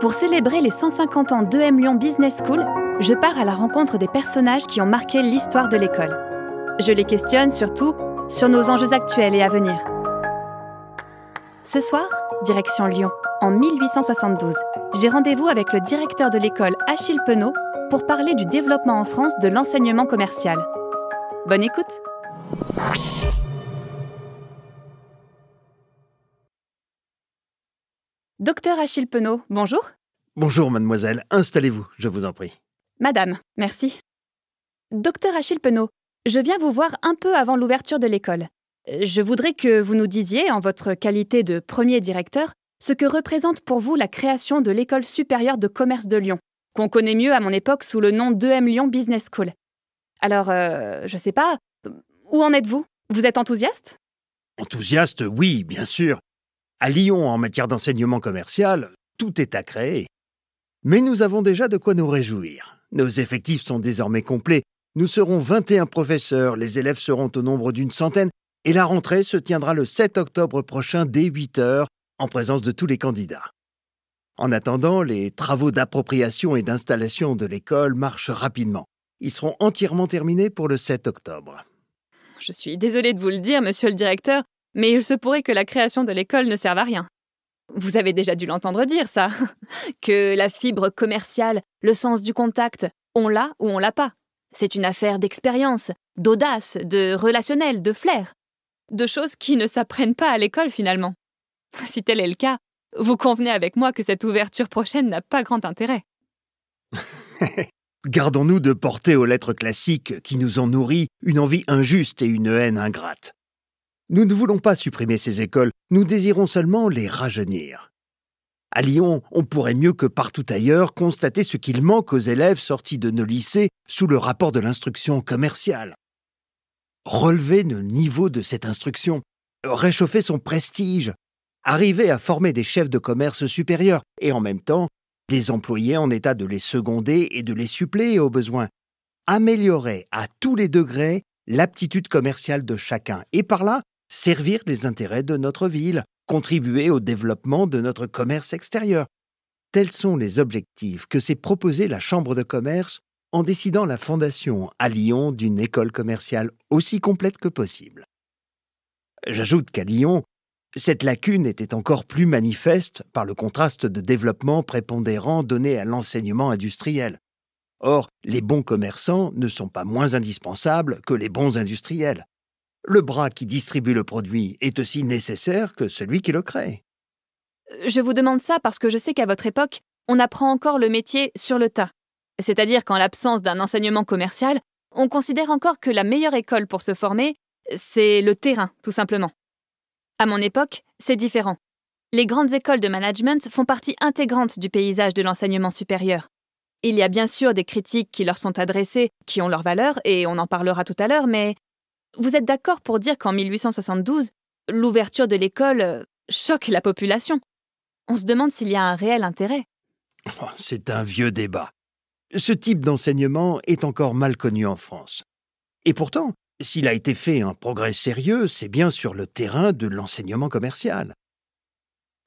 Pour célébrer les 150 ans d'EM Lyon Business School, je pars à la rencontre des personnages qui ont marqué l'histoire de l'école. Je les questionne surtout sur nos enjeux actuels et à venir. Ce soir, direction Lyon, en 1872. J'ai rendez-vous avec le directeur de l'école Achille Penaud pour parler du développement en France de l'enseignement commercial. Bonne écoute! Docteur Achille Penaud, bonjour. Bonjour mademoiselle, installez-vous, je vous en prie. Madame, merci. Docteur Achille Penaud, je viens vous voir un peu avant l'ouverture de l'école. Je voudrais que vous nous disiez, en votre qualité de premier directeur, ce que représente pour vous la création de l'École supérieure de commerce de Lyon, qu'on connaît mieux à mon époque sous le nom d'EM Lyon Business School. Alors, je sais pas, où en êtes-vous? Vous êtes enthousiaste? Enthousiaste, oui, bien sûr. À Lyon, en matière d'enseignement commercial, tout est à créer. Mais nous avons déjà de quoi nous réjouir. Nos effectifs sont désormais complets. Nous serons 21 professeurs, les élèves seront au nombre d'une centaine, et la rentrée se tiendra le 7 octobre prochain dès 8 heures, en présence de tous les candidats. En attendant, les travaux d'appropriation et d'installation de l'école marchent rapidement. Ils seront entièrement terminés pour le 7 octobre. Je suis désolée de vous le dire, monsieur le directeur, mais il se pourrait que la création de l'école ne serve à rien. Vous avez déjà dû l'entendre dire, ça. Que la fibre commerciale, le sens du contact, on l'a ou on l'a pas. C'est une affaire d'expérience, d'audace, de relationnel, de flair. De choses qui ne s'apprennent pas à l'école, finalement. Si tel est le cas, vous convenez avec moi que cette ouverture prochaine n'a pas grand intérêt. Gardons-nous de porter aux lettres classiques qui nous ont nourri une envie injuste et une haine ingrate. Nous ne voulons pas supprimer ces écoles, nous désirons seulement les rajeunir. À Lyon, on pourrait mieux que partout ailleurs constater ce qu'il manque aux élèves sortis de nos lycées sous le rapport de l'instruction commerciale. Relever le niveau de cette instruction, réchauffer son prestige, arriver à former des chefs de commerce supérieurs et en même temps des employés en état de les seconder et de les suppléer aux besoins. Améliorer à tous les degrés l'aptitude commerciale de chacun et par là, servir les intérêts de notre ville, contribuer au développement de notre commerce extérieur. Tels sont les objectifs que s'est proposé la Chambre de commerce en décidant la fondation à Lyon d'une école commerciale aussi complète que possible. J'ajoute qu'à Lyon, cette lacune était encore plus manifeste par le contraste de développement prépondérant donné à l'enseignement industriel. Or, les bons commerçants ne sont pas moins indispensables que les bons industriels. Le bras qui distribue le produit est aussi nécessaire que celui qui le crée. Je vous demande ça parce que je sais qu'à votre époque, on apprend encore le métier sur le tas. C'est-à-dire qu'en l'absence d'un enseignement commercial, on considère encore que la meilleure école pour se former, c'est le terrain, tout simplement. À mon époque, c'est différent. Les grandes écoles de management font partie intégrante du paysage de l'enseignement supérieur. Il y a bien sûr des critiques qui leur sont adressées, qui ont leur valeur, et on en parlera tout à l'heure, mais vous êtes d'accord pour dire qu'en 1872, l'ouverture de l'école choque la population? On se demande s'il y a un réel intérêt. Oh, c'est un vieux débat. Ce type d'enseignement est encore mal connu en France. Et pourtant, s'il a été fait un progrès sérieux, c'est bien sur le terrain de l'enseignement commercial.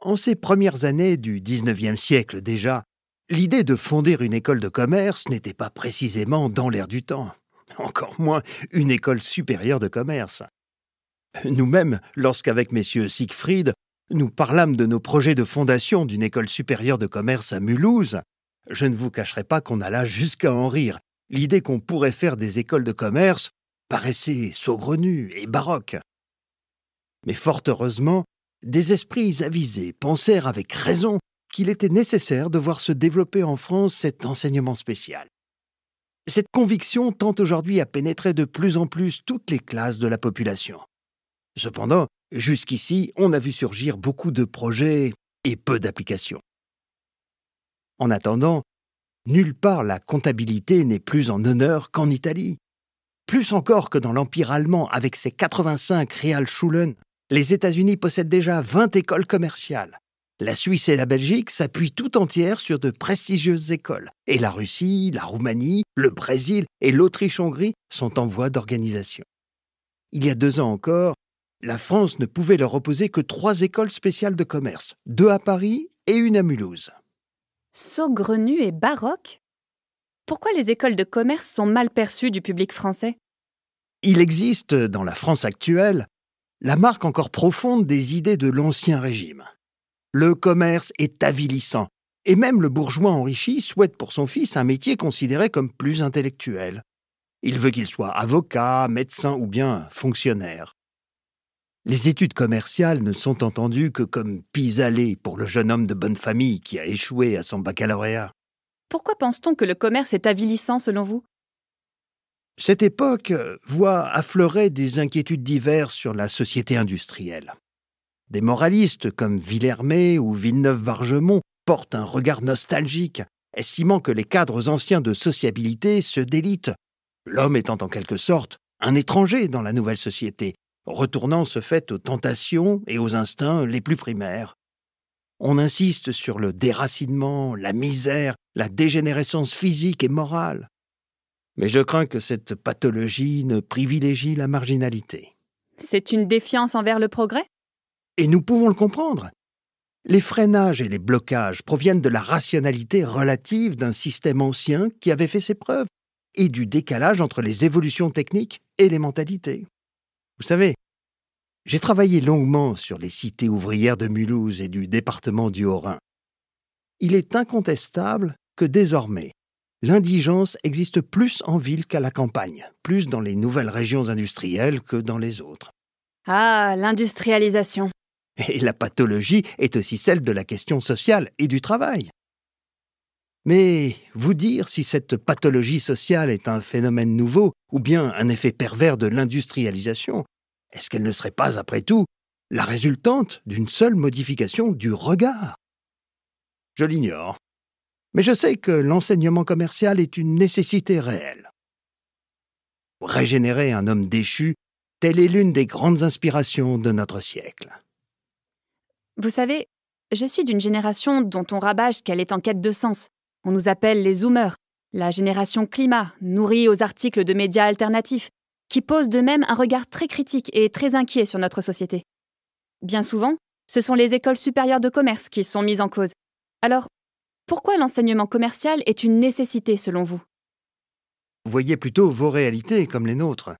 En ces premières années du XIXe siècle déjà, l'idée de fonder une école de commerce n'était pas précisément dans l'air du temps. Encore moins une école supérieure de commerce. Nous-mêmes, lorsqu'avec messieurs Siegfried, nous parlâmes de nos projets de fondation d'une école supérieure de commerce à Mulhouse, je ne vous cacherai pas qu'on alla jusqu'à en rire. L'idée qu'on pourrait faire des écoles de commerce paraissait saugrenue et baroque. Mais fort heureusement, des esprits avisés pensèrent avec raison qu'il était nécessaire de voir se développer en France cet enseignement spécial. Cette conviction tend aujourd'hui à pénétrer de plus en plus toutes les classes de la population. Cependant, jusqu'ici, on a vu surgir beaucoup de projets et peu d'applications. En attendant, nulle part la comptabilité n'est plus en honneur qu'en Italie. Plus encore que dans l'Empire allemand avec ses 85 Realschulen, les États-Unis possèdent déjà 20 écoles commerciales. La Suisse et la Belgique s'appuient tout entière sur de prestigieuses écoles. Et la Russie, la Roumanie, le Brésil et l'Autriche-Hongrie sont en voie d'organisation. Il y a 2 ans encore, la France ne pouvait leur opposer que 3 écoles spéciales de commerce, 2 à Paris et 1 à Mulhouse. Saugrenu et baroque? Pourquoi les écoles de commerce sont mal perçues du public français? Il existe, dans la France actuelle, la marque encore profonde des idées de l'Ancien Régime. Le commerce est avilissant, et même le bourgeois enrichi souhaite pour son fils un métier considéré comme plus intellectuel. Il veut qu'il soit avocat, médecin ou bien fonctionnaire. Les études commerciales ne sont entendues que comme pis-aller pour le jeune homme de bonne famille qui a échoué à son baccalauréat. Pourquoi pense-t-on que le commerce est avilissant selon vous? Cette époque voit affleurer des inquiétudes diverses sur la société industrielle. Des moralistes comme Villermé ou Villeneuve-Bargemont portent un regard nostalgique, estimant que les cadres anciens de sociabilité se délitent, l'homme étant en quelque sorte un étranger dans la nouvelle société, retournant ce fait aux tentations et aux instincts les plus primaires. On insiste sur le déracinement, la misère, la dégénérescence physique et morale. Mais je crains que cette pathologie ne privilégie la marginalité. C'est une défiance envers le progrès? Et nous pouvons le comprendre. Les freinages et les blocages proviennent de la rationalité relative d'un système ancien qui avait fait ses preuves et du décalage entre les évolutions techniques et les mentalités. Vous savez, j'ai travaillé longuement sur les cités ouvrières de Mulhouse et du département du Haut-Rhin. Il est incontestable que désormais, l'indigence existe plus en ville qu'à la campagne, plus dans les nouvelles régions industrielles que dans les autres. Ah, l'industrialisation. Et la pathologie est aussi celle de la question sociale et du travail. Mais vous dire si cette pathologie sociale est un phénomène nouveau ou bien un effet pervers de l'industrialisation, est-ce qu'elle ne serait pas, après tout, la résultante d'une seule modification du regard? Je l'ignore. Mais je sais que l'enseignement commercial est une nécessité réelle. Régénérer un homme déchu, telle est l'une des grandes inspirations de notre siècle. Vous savez, je suis d'une génération dont on rabâche qu'elle est en quête de sens. On nous appelle les zoomers, la génération climat, nourrie aux articles de médias alternatifs, qui pose de même un regard très critique et très inquiet sur notre société. Bien souvent, ce sont les écoles supérieures de commerce qui sont mises en cause. Alors, pourquoi l'enseignement commercial est une nécessité selon vous? Voyez plutôt vos réalités comme les nôtres.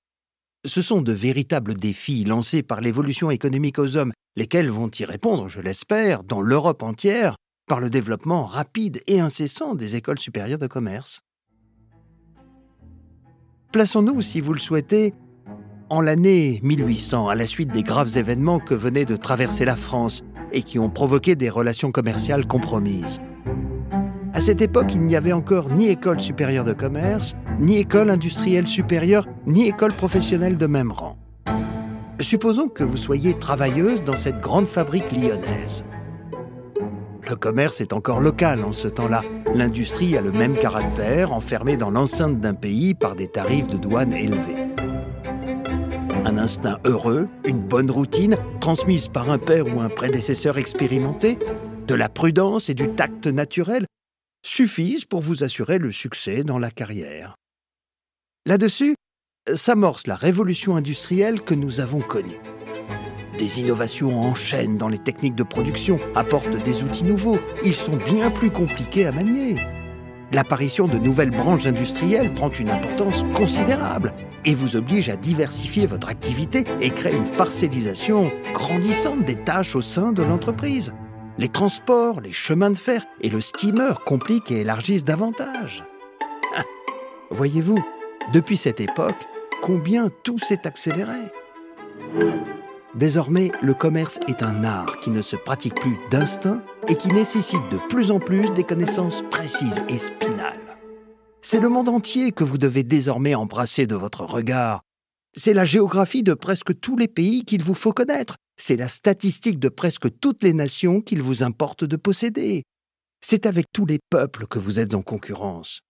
Ce sont de véritables défis lancés par l'évolution économique aux hommes, lesquels vont y répondre, je l'espère, dans l'Europe entière, par le développement rapide et incessant des écoles supérieures de commerce. Plaçons-nous, si vous le souhaitez, en l'année 1800, à la suite des graves événements que venait de traverser la France et qui ont provoqué des relations commerciales compromises. À cette époque, il n'y avait encore ni école supérieure de commerce, ni école industrielle supérieure, ni école professionnelle de même rang. Supposons que vous soyez travailleuse dans cette grande fabrique lyonnaise. Le commerce est encore local en ce temps-là. L'industrie a le même caractère, enfermée dans l'enceinte d'un pays par des tarifs de douane élevés. Un instinct heureux, une bonne routine, transmise par un père ou un prédécesseur expérimenté, de la prudence et du tact naturel, suffisent pour vous assurer le succès dans la carrière. Là-dessus, s'amorce la révolution industrielle que nous avons connue. Des innovations en chaîne dans les techniques de production apportent des outils nouveaux. Ils sont bien plus compliqués à manier. L'apparition de nouvelles branches industrielles prend une importance considérable et vous oblige à diversifier votre activité et crée une parcellisation grandissante des tâches au sein de l'entreprise. Les transports, les chemins de fer et le steamer compliquent et élargissent davantage. Voyez-vous, depuis cette époque, combien tout s'est accéléré. Désormais, le commerce est un art qui ne se pratique plus d'instinct et qui nécessite de plus en plus des connaissances précises et spinales. C'est le monde entier que vous devez désormais embrasser de votre regard. C'est la géographie de presque tous les pays qu'il vous faut connaître. C'est la statistique de presque toutes les nations qu'il vous importe de posséder. C'est avec tous les peuples que vous êtes en concurrence.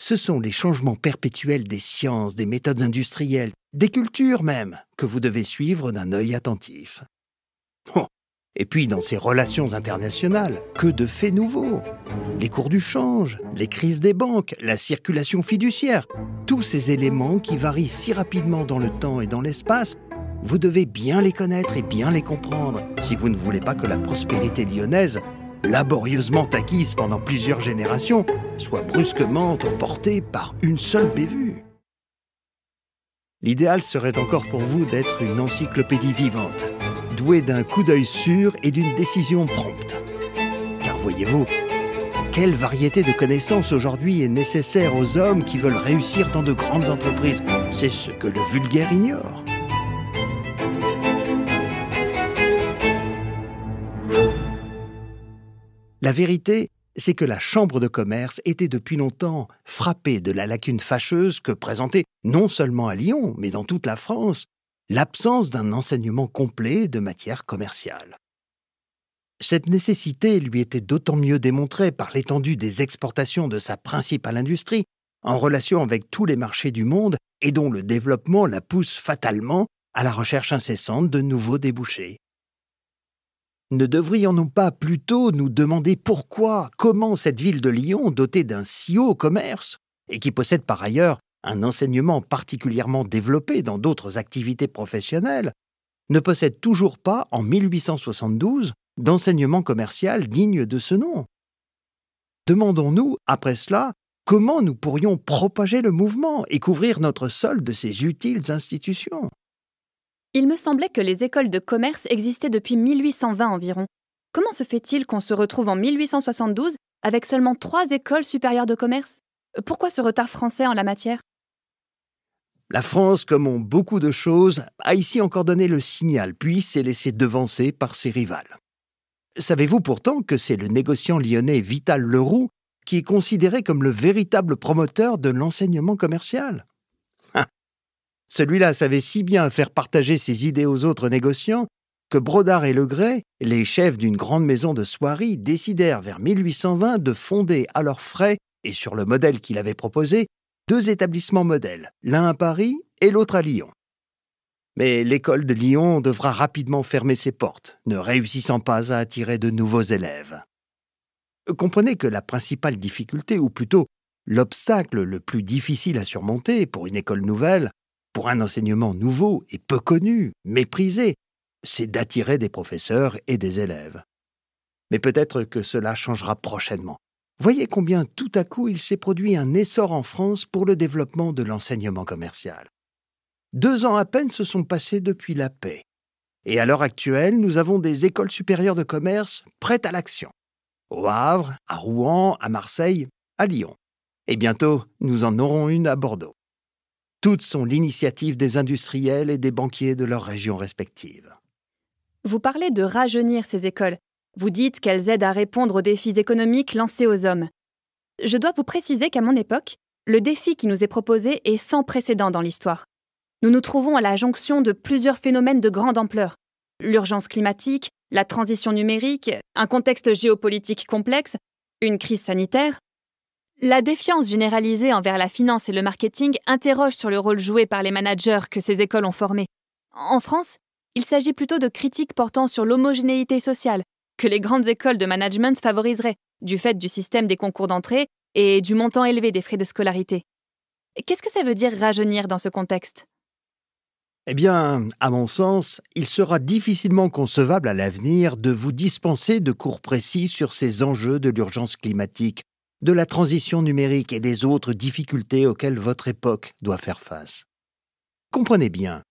Ce sont les changements perpétuels des sciences, des méthodes industrielles, des cultures même, que vous devez suivre d'un œil attentif. Oh, et puis dans ces relations internationales, que de faits nouveaux! Les cours du change, les crises des banques, la circulation fiduciaire, tous ces éléments qui varient si rapidement dans le temps et dans l'espace, vous devez bien les connaître et bien les comprendre si vous ne voulez pas que la prospérité lyonnaise laborieusement acquises pendant plusieurs générations, soient brusquement emportées par une seule bévue. L'idéal serait encore pour vous d'être une encyclopédie vivante, douée d'un coup d'œil sûr et d'une décision prompte. Car voyez-vous, quelle variété de connaissances aujourd'hui est nécessaire aux hommes qui veulent réussir dans de grandes entreprises? C'est ce que le vulgaire ignore. La vérité, c'est que la Chambre de commerce était depuis longtemps frappée de la lacune fâcheuse que présentait, non seulement à Lyon, mais dans toute la France, l'absence d'un enseignement complet de matière commerciale. Cette nécessité lui était d'autant mieux démontrée par l'étendue des exportations de sa principale industrie, en relation avec tous les marchés du monde et dont le développement la pousse fatalement à la recherche incessante de nouveaux débouchés. Ne devrions-nous pas plutôt nous demander comment cette ville de Lyon, dotée d'un si haut commerce, et qui possède par ailleurs un enseignement particulièrement développé dans d'autres activités professionnelles, ne possède toujours pas, en 1872, d'enseignement commercial digne de ce nom? Demandons-nous, après cela, comment nous pourrions propager le mouvement et couvrir notre sol de ces utiles institutions? Il me semblait que les écoles de commerce existaient depuis 1820 environ. Comment se fait-il qu'on se retrouve en 1872 avec seulement 3 écoles supérieures de commerce? Pourquoi ce retard français en la matière? La France, comme en beaucoup de choses, a ici encore donné le signal, puis s'est laissé devancer par ses rivales. Savez-vous pourtant que c'est le négociant lyonnais Vital Leroux qui est considéré comme le véritable promoteur de l'enseignement commercial? Celui-là savait si bien faire partager ses idées aux autres négociants que Brodart et Legret, les chefs d'une grande maison de soierie, décidèrent vers 1820 de fonder à leurs frais, et sur le modèle qu'il avait proposé, 2 établissements modèles, l'un à Paris et l'autre à Lyon. Mais l'école de Lyon devra rapidement fermer ses portes, ne réussissant pas à attirer de nouveaux élèves. Comprenez que la principale difficulté, ou plutôt l'obstacle le plus difficile à surmonter pour une école nouvelle, pour un enseignement nouveau et peu connu, méprisé, c'est d'attirer des professeurs et des élèves. Mais peut-être que cela changera prochainement. Voyez combien tout à coup il s'est produit un essor en France pour le développement de l'enseignement commercial. 2 ans à peine se sont passés depuis la paix. Et à l'heure actuelle, nous avons des écoles supérieures de commerce prêtes à l'action. Au Havre, à Rouen, à Marseille, à Lyon. Et bientôt, nous en aurons une à Bordeaux. Toutes sont l'initiative des industriels et des banquiers de leurs régions respectives. Vous parlez de rajeunir ces écoles. Vous dites qu'elles aident à répondre aux défis économiques lancés aux hommes. Je dois vous préciser qu'à mon époque, le défi qui nous est proposé est sans précédent dans l'histoire. Nous nous trouvons à la jonction de plusieurs phénomènes de grande ampleur. L'urgence climatique, la transition numérique, un contexte géopolitique complexe, une crise sanitaire. La défiance généralisée envers la finance et le marketing interroge sur le rôle joué par les managers que ces écoles ont formés. En France, il s'agit plutôt de critiques portant sur l'homogénéité sociale, que les grandes écoles de management favoriseraient, du fait du système des concours d'entrée et du montant élevé des frais de scolarité. Qu'est-ce que ça veut dire rajeunir dans ce contexte? Eh bien, à mon sens, il sera difficilement concevable à l'avenir de vous dispenser de cours précis sur ces enjeux de l'urgence climatique, de la transition numérique et des autres difficultés auxquelles votre époque doit faire face. Comprenez bien,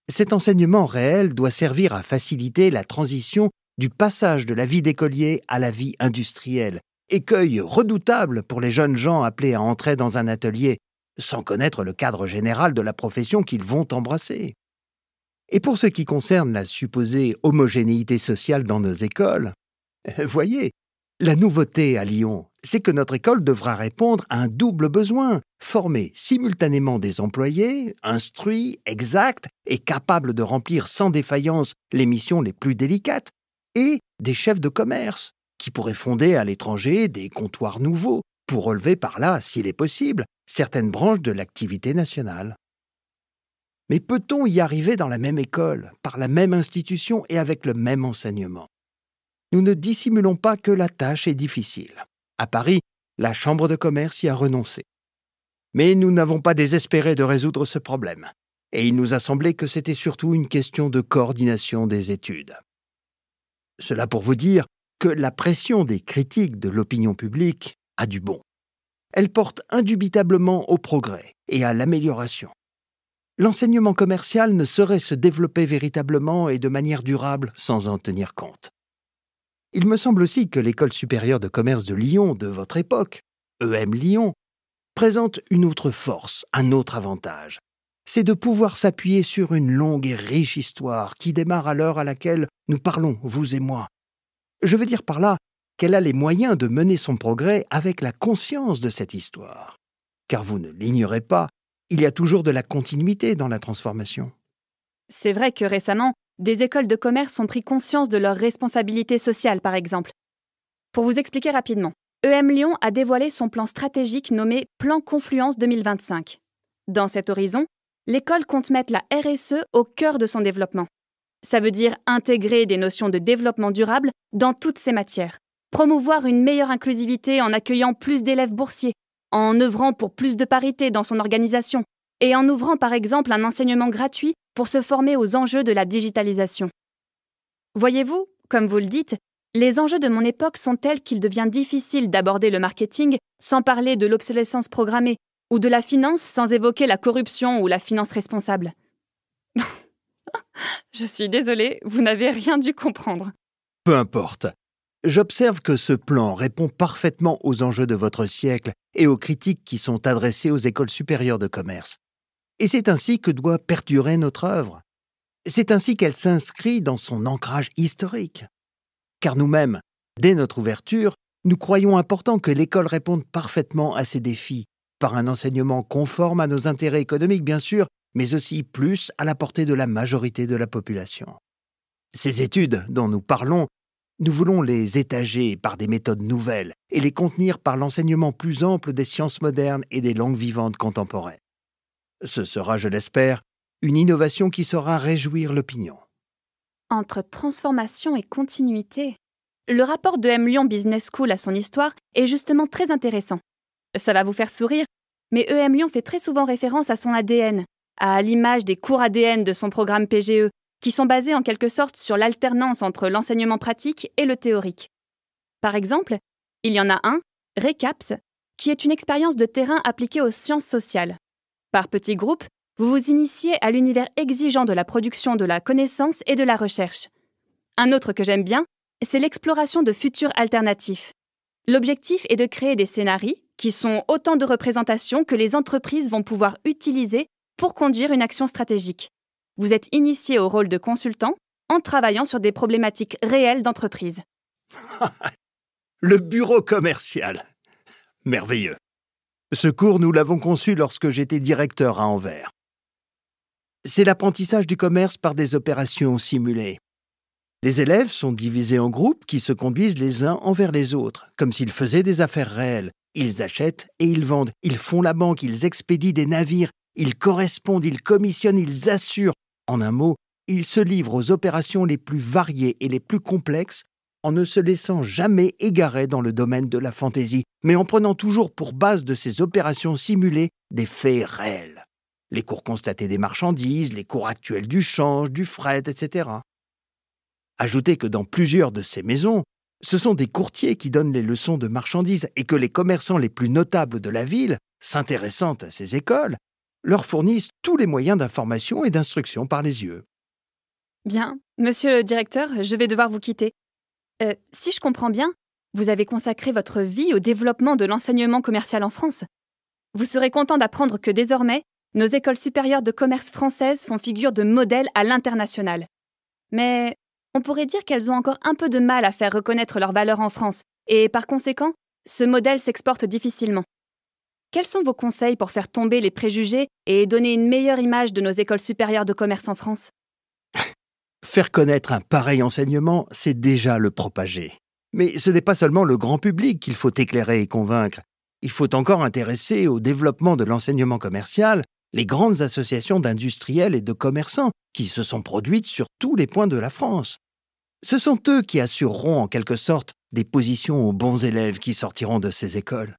cet enseignement réel doit servir à faciliter la transition du passage de la vie d'écolier à la vie industrielle, écueil redoutable pour les jeunes gens appelés à entrer dans un atelier, sans connaître le cadre général de la profession qu'ils vont embrasser. Et pour ce qui concerne la supposée homogénéité sociale dans nos écoles, voyez, la nouveauté à Lyon, c'est que notre école devra répondre à un double besoin, former simultanément des employés, instruits, exacts et capables de remplir sans défaillance les missions les plus délicates, et des chefs de commerce, qui pourraient fonder à l'étranger des comptoirs nouveaux, pour relever par là, s'il est possible, certaines branches de l'activité nationale. Mais peut-on y arriver dans la même école, par la même institution et avec le même enseignement? Nous ne dissimulons pas que la tâche est difficile. À Paris, la Chambre de commerce y a renoncé. Mais nous n'avons pas désespéré de résoudre ce problème, et il nous a semblé que c'était surtout une question de coordination des études. Cela pour vous dire que la pression des critiques de l'opinion publique a du bon. Elle porte indubitablement au progrès et à l'amélioration. L'enseignement commercial ne saurait se développer véritablement et de manière durable sans en tenir compte. Il me semble aussi que l'École supérieure de commerce de Lyon de votre époque, EM Lyon, présente une autre force, un autre avantage. C'est de pouvoir s'appuyer sur une longue et riche histoire qui démarre à l'heure à laquelle nous parlons, vous et moi. Je veux dire par là qu'elle a les moyens de mener son progrès avec la conscience de cette histoire. Car vous ne l'ignorez pas, il y a toujours de la continuité dans la transformation. C'est vrai que récemment, des écoles de commerce ont pris conscience de leurs responsabilités sociales, par exemple. Pour vous expliquer rapidement, EM Lyon a dévoilé son plan stratégique nommé Plan Confluence 2025. Dans cet horizon, l'école compte mettre la RSE au cœur de son développement. Ça veut dire intégrer des notions de développement durable dans toutes ces matières, promouvoir une meilleure inclusivité en accueillant plus d'élèves boursiers, en œuvrant pour plus de parité dans son organisation et en ouvrant par exemple un enseignement gratuit pour se former aux enjeux de la digitalisation. Voyez-vous, comme vous le dites, les enjeux de mon époque sont tels qu'il devient difficile d'aborder le marketing sans parler de l'obsolescence programmée ou de la finance sans évoquer la corruption ou la finance responsable. Je suis désolée, vous n'avez rien dû comprendre. Peu importe. J'observe que ce plan répond parfaitement aux enjeux de votre siècle et aux critiques qui sont adressées aux écoles supérieures de commerce. Et c'est ainsi que doit perdurer notre œuvre. C'est ainsi qu'elle s'inscrit dans son ancrage historique. Car nous-mêmes, dès notre ouverture, nous croyons important que l'école réponde parfaitement à ces défis, par un enseignement conforme à nos intérêts économiques bien sûr, mais aussi plus à la portée de la majorité de la population. Ces études dont nous parlons, nous voulons les étager par des méthodes nouvelles et les contenir par l'enseignement plus ample des sciences modernes et des langues vivantes contemporaines. Ce sera, je l'espère, une innovation qui saura réjouir l'opinion. Entre transformation et continuité, le rapport de EM Lyon Business School à son histoire est justement très intéressant. Ça va vous faire sourire, mais EM Lyon fait très souvent référence à son ADN, à l'image des cours ADN de son programme PGE, qui sont basés en quelque sorte sur l'alternance entre l'enseignement pratique et le théorique. Par exemple, il y en a un, RECAPS, qui est une expérience de terrain appliquée aux sciences sociales. Par petits groupes, vous vous initiez à l'univers exigeant de la production de la connaissance et de la recherche. Un autre que j'aime bien, c'est l'exploration de futurs alternatifs. L'objectif est de créer des scénarios qui sont autant de représentations que les entreprises vont pouvoir utiliser pour conduire une action stratégique. Vous êtes initié au rôle de consultant en travaillant sur des problématiques réelles d'entreprise. Le bureau commercial. Merveilleux. Ce cours, nous l'avons conçu lorsque j'étais directeur à Anvers. C'est l'apprentissage du commerce par des opérations simulées. Les élèves sont divisés en groupes qui se conduisent les uns envers les autres, comme s'ils faisaient des affaires réelles. Ils achètent et ils vendent, ils font la banque, ils expédient des navires, ils correspondent, ils commissionnent, ils assurent. En un mot, ils se livrent aux opérations les plus variées et les plus complexes en ne se laissant jamais égarer dans le domaine de la fantaisie, mais en prenant toujours pour base de ces opérations simulées des faits réels. Les cours constatés des marchandises, les cours actuels du change, du fret, etc. Ajoutez que dans plusieurs de ces maisons, ce sont des courtiers qui donnent les leçons de marchandises et que les commerçants les plus notables de la ville, s'intéressant à ces écoles, leur fournissent tous les moyens d'information et d'instruction par les yeux. Bien, monsieur le directeur, je vais devoir vous quitter. Si je comprends bien, vous avez consacré votre vie au développement de l'enseignement commercial en France. Vous serez content d'apprendre que désormais, nos écoles supérieures de commerce françaises font figure de modèle à l'international. Mais on pourrait dire qu'elles ont encore un peu de mal à faire reconnaître leur valeur en France, et par conséquent, ce modèle s'exporte difficilement. Quels sont vos conseils pour faire tomber les préjugés et donner une meilleure image de nos écoles supérieures de commerce en France ? Faire connaître un pareil enseignement, c'est déjà le propager. Mais ce n'est pas seulement le grand public qu'il faut éclairer et convaincre. Il faut encore intéresser au développement de l'enseignement commercial les grandes associations d'industriels et de commerçants qui se sont produites sur tous les points de la France. Ce sont eux qui assureront en quelque sorte des positions aux bons élèves qui sortiront de ces écoles.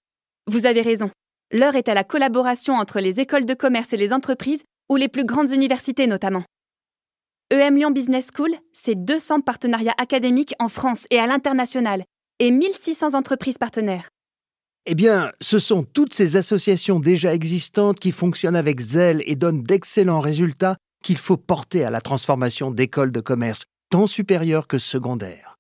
Vous avez raison. L'heure est à la collaboration entre les écoles de commerce et les entreprises, ou les plus grandes universités notamment. EM Lyon Business School, c'est 200 partenariats académiques en France et à l'international, et 1600 entreprises partenaires. Eh bien, ce sont toutes ces associations déjà existantes qui fonctionnent avec zèle et donnent d'excellents résultats qu'il faut porter à la transformation d'écoles de commerce, tant supérieures que secondaires.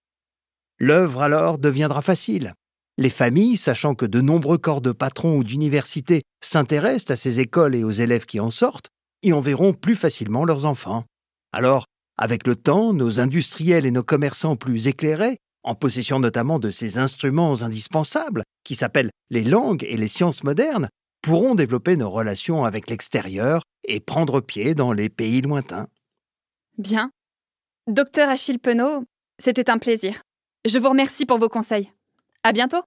L'œuvre alors deviendra facile. Les familles, sachant que de nombreux corps de patrons ou d'universités s'intéressent à ces écoles et aux élèves qui en sortent, y enverront plus facilement leurs enfants. Alors, avec le temps, nos industriels et nos commerçants plus éclairés, en possession notamment de ces instruments indispensables, qui s'appellent les langues et les sciences modernes, pourront développer nos relations avec l'extérieur et prendre pied dans les pays lointains. Bien. Docteur Achille Penaud, c'était un plaisir. Je vous remercie pour vos conseils. À bientôt.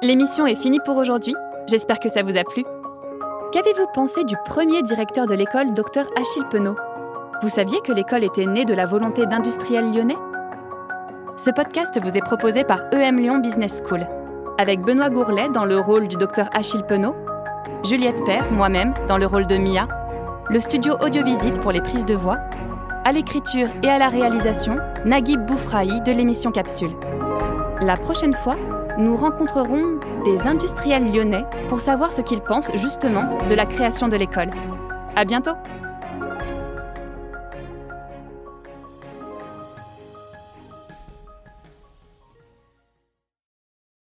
L'émission est finie pour aujourd'hui. J'espère que ça vous a plu. Qu'avez-vous pensé du premier directeur de l'école, Dr Achille Penaud ? Vous saviez que l'école était née de la volonté d'industriels lyonnais ? Ce podcast vous est proposé par EM Lyon Business School, avec Benoît Gourlet dans le rôle du Dr Achille Penaud, Juliette Père, moi-même, dans le rôle de Mia, le studio Audiovisite pour les prises de voix, à l'écriture et à la réalisation, Naguib Boufrahi de l'émission Capsule. La prochaine fois, nous rencontrerons des industriels lyonnais pour savoir ce qu'ils pensent justement de la création de l'école. À bientôt!